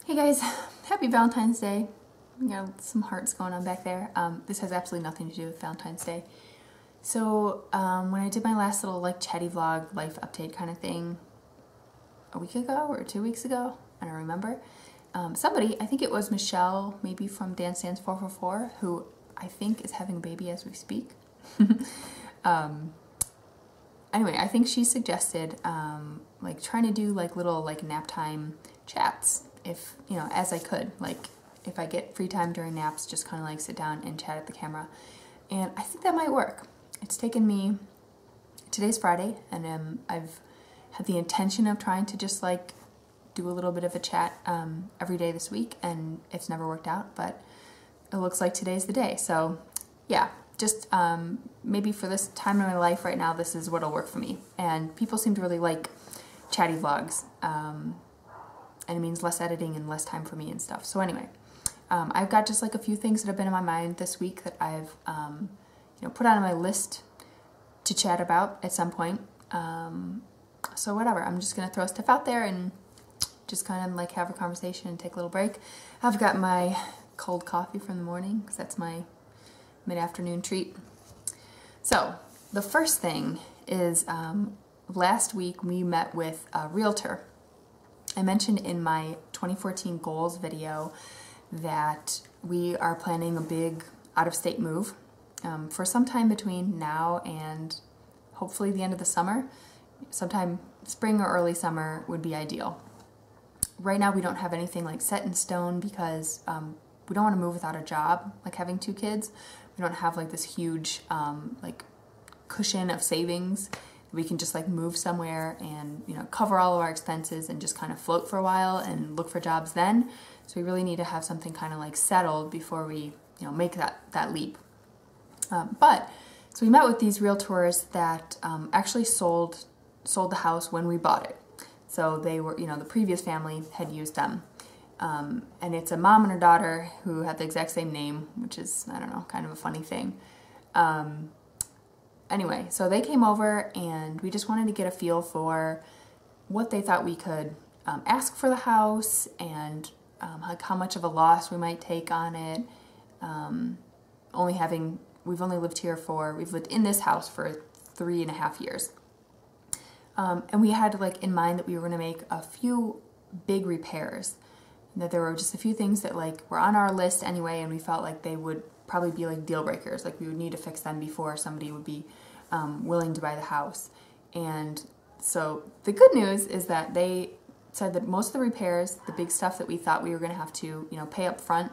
Hey guys, happy Valentine's Day. You got some hearts going on back there. This has absolutely nothing to do with Valentine's Day. So when I did my last little like chatty vlog, life update kind of thing a week ago or 2 weeks ago, I don't remember, somebody, I think it was Michelle, maybe from Dance Dance 444, who I think is having a baby as we speak. Anyway, I think she suggested like trying to do like little like nap time chats, if you know, as I could, like if I get free time during naps, just kind of like sit down and chat at the camera. And I think that might work. It's taken me, today's Friday, and I've had the intention of trying to just like do a little bit of a chat every day this week, and it's never worked out, but it looks like today's the day. So yeah, just maybe for this time in my life right now, this is what'll work for me. And people seem to really like chatty vlogs, and it means less editing and less time for me and stuff. So anyway, I've got just like a few things that have been in my mind this week that I've you know, put on my list to chat about at some point. So whatever, I'm just gonna throw stuff out there and just kind of like have a conversation and take a little break. I've got my cold coffee from the morning because that's my mid-afternoon treat. So the first thing is last week we met with a realtor. I mentioned in my 2014 goals video that we are planning a big out-of-state move for some time between now and hopefully the end of the summer. Sometime spring or early summer would be ideal. Right now we don't have anything like set in stone because we don't want to move without a job, like having 2 kids. We don't have like this huge like cushion of savings. We can just like move somewhere and, you know, cover all of our expenses and just kind of float for a while and look for jobs then. So we really need to have something kind of like settled before we, you know, make that leap. So we met with these realtors that actually sold the house when we bought it. So they were, you know, the previous family had used them. And it's a mom and her daughter who had the exact same name, which is, I don't know, kind of a funny thing. Anyway, so they came over and we just wanted to get a feel for what they thought we could ask for the house and like how much of a loss we might take on it. We've only lived here we've lived in this house for 3.5 years. And we had like in mind that we were going to make a few big repairs, that there were just a few things that like were on our list anyway, and we felt like they would probably be like deal breakers, like we would need to fix them before somebody would be willing to buy the house. And so the good news is that they said that most of the repairs, the big stuff that we thought we were going to have to, you know, pay up front,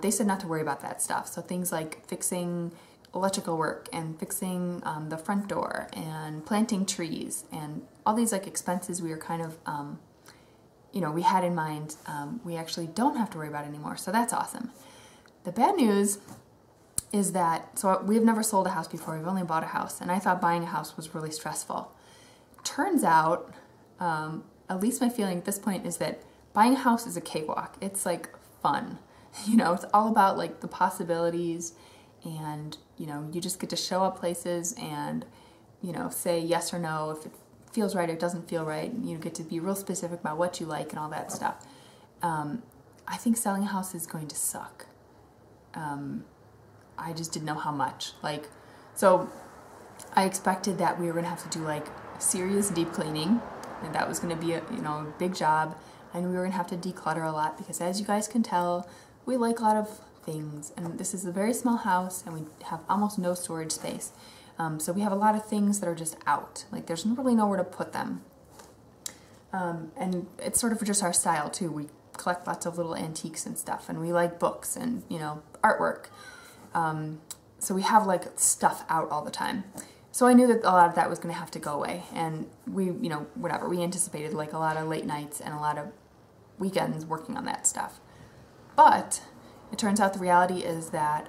they said not to worry about that stuff. So things like fixing electrical work and fixing the front door and planting trees and all these like expenses we were kind of you know, we had in mind, we actually don't have to worry about anymore. So that's awesome. The bad news is that, so we've never sold a house before, we've only bought a house, and I thought buying a house was really stressful. Turns out, at least my feeling at this point is that buying a house is a cakewalk. It's like fun. You know, it's all about like the possibilities, and you know, you just get to show up places and, you know, say yes or no if it feels right or doesn't feel right. You get to be real specific about what you like and all that stuff. I think selling a house is going to suck. I just didn't know how much. Like, so I expected that we were going to have to do like serious deep cleaning, and that was going to be a, you know, big job, and we were going to have to declutter a lot because, as you guys can tell, we like a lot of things, and this is a very small house and we have almost no storage space. So we have a lot of things that are just out. Like there's really nowhere to put them. And it's sort of just our style too. We collect lots of little antiques and stuff, and we like books and, you know, artwork. So we have like stuff out all the time. So I knew that a lot of that was going to have to go away, and we, you know, whatever, we anticipated like a lot of late nights and a lot of weekends working on that stuff. But it turns out the reality is that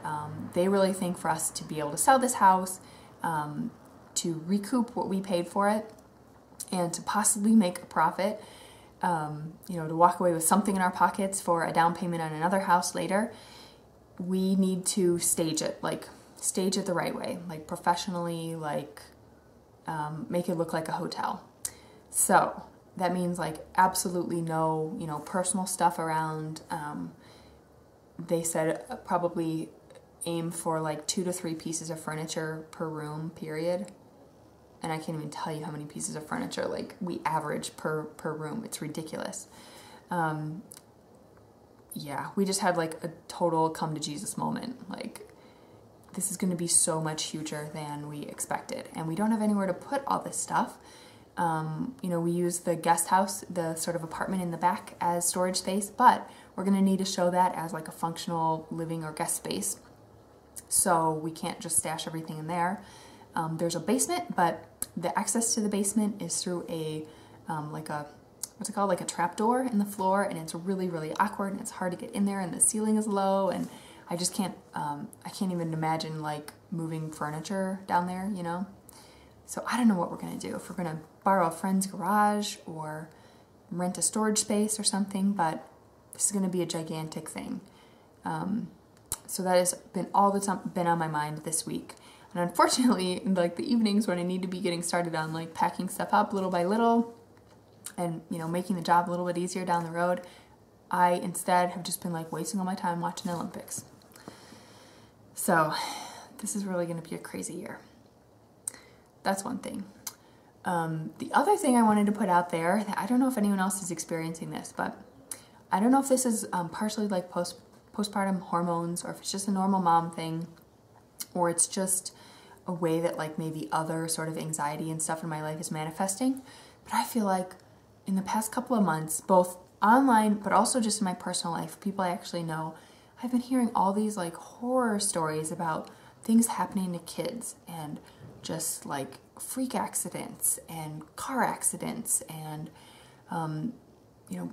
they really think for us to be able to sell this house, to recoup what we paid for it, and to possibly make a profit, you know, to walk away with something in our pockets for a down payment on another house later, we need to stage it, like stage it the right way, like professionally, like make it look like a hotel. So that means like absolutely no, you know, personal stuff around. They said probably aim for like 2 to 3 pieces of furniture per room, period. And I can't even tell you how many pieces of furniture like we average per room. It's ridiculous. Yeah, we just had like a total come to Jesus moment. Like, this is going to be so much huger than we expected, and we don't have anywhere to put all this stuff. You know, we use the guest house, the sort of apartment in the back, as storage space, but we're going to need to show that as like a functional living or guest space. So we can't just stash everything in there. There's a basement, but the access to the basement is through a, like a, what's it called? Like a trap door in the floor, and it's really, really awkward, and it's hard to get in there, and the ceiling is low, and I just can't, I can't even imagine like moving furniture down there, you know? So I don't know what we're gonna do, if we're gonna borrow a friend's garage or rent a storage space or something, but this is gonna be a gigantic thing. So that has been all that's been on my mind this week. And unfortunately, in like the evenings when I need to be getting started on like packing stuff up little by little and, you know, making the job a little bit easier down the road, I instead have just been like wasting all my time watching the Olympics. So this is really going to be a crazy year. That's one thing. The other thing I wanted to put out there, that I don't know if anyone else is experiencing this, but I don't know if this is partially like postpartum hormones, or if it's just a normal mom thing, or it's just a way that like maybe other sort of anxiety and stuff in my life is manifesting. But I feel like in the past couple of months, both online but also just in my personal life, people I actually know, I've been hearing all these like horror stories about things happening to kids, and just like freak accidents and car accidents and you know,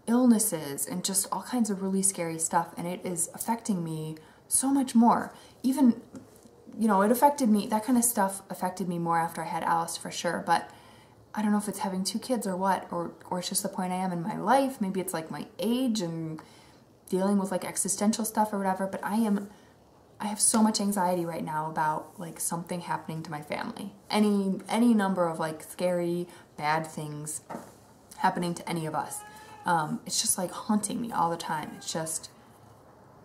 illnesses and just all kinds of really scary stuff. And it is affecting me so much more. Even, you know, it affected me, that kind of stuff affected me more after I had Alice for sure, but I don't know if it's having 2 kids or what, or it's just the point I am in my life. Maybe it's like my age and dealing with like existential stuff or whatever, but I have so much anxiety right now about like something happening to my family. Any number of like scary, bad things happening to any of us. It's just like haunting me all the time. It's just,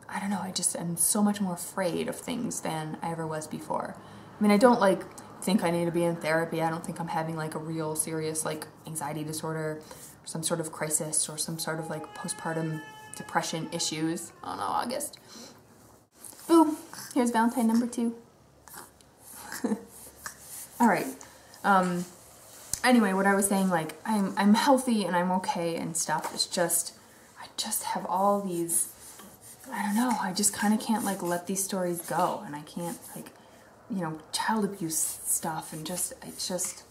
I don't know, I'm so much more afraid of things than I ever was before. I mean, I don't like think I need to be in therapy. I don't think I'm having like a real serious like anxiety disorder, or some sort of crisis, or some sort of like postpartum depression issues. Oh no, August. Boom, here's Valentine number 2. All right. Anyway, what I was saying, like, I'm healthy and I'm okay and stuff. It's just, I just have all these, I don't know, I just kind of can't like let these stories go, and I can't like, you know, child abuse stuff, and just, it just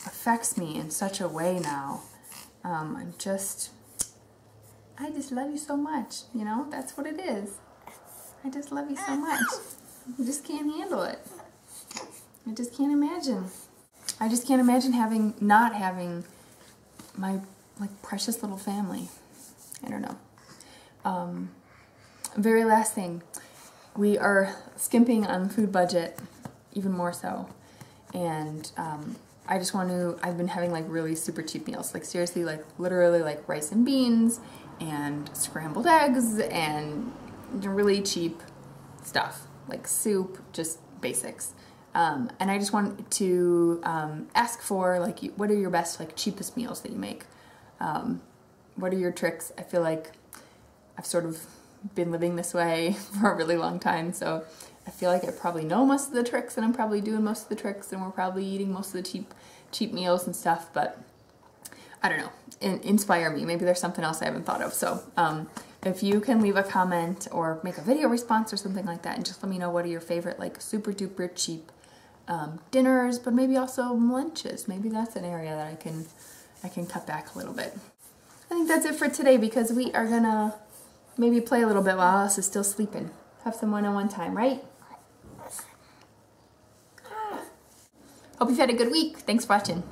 affects me in such a way now. I just love you so much, you know, that's what it is. I just love you so much. I just can't handle it. I just can't imagine. I just can't imagine not having my like precious little family. I don't know. Very last thing, we are skimping on food budget, even more so, and I just want to, I've been having like really super cheap meals, like seriously, like literally like rice and beans and scrambled eggs and really cheap stuff, like soup, just basics. And I just wanted to ask for like, what are your best, like cheapest meals that you make? What are your tricks? I feel like I've sort of been living this way for a really long time, so I feel like I probably know most of the tricks, and I'm probably doing most of the tricks, and we're probably eating most of the cheap meals and stuff, but I don't know, inspire me. Maybe there's something else I haven't thought of. So if you can leave a comment or make a video response or something like that, and just let me know what are your favorite like super duper cheap dinners, but maybe also lunches. Maybe that's an area that I can cut back a little bit. I think that's it for today, because we are gonna maybe play a little bit while Alice is still sleeping. Have some one-on-one time, right? Hope you've had a good week. Thanks for watching.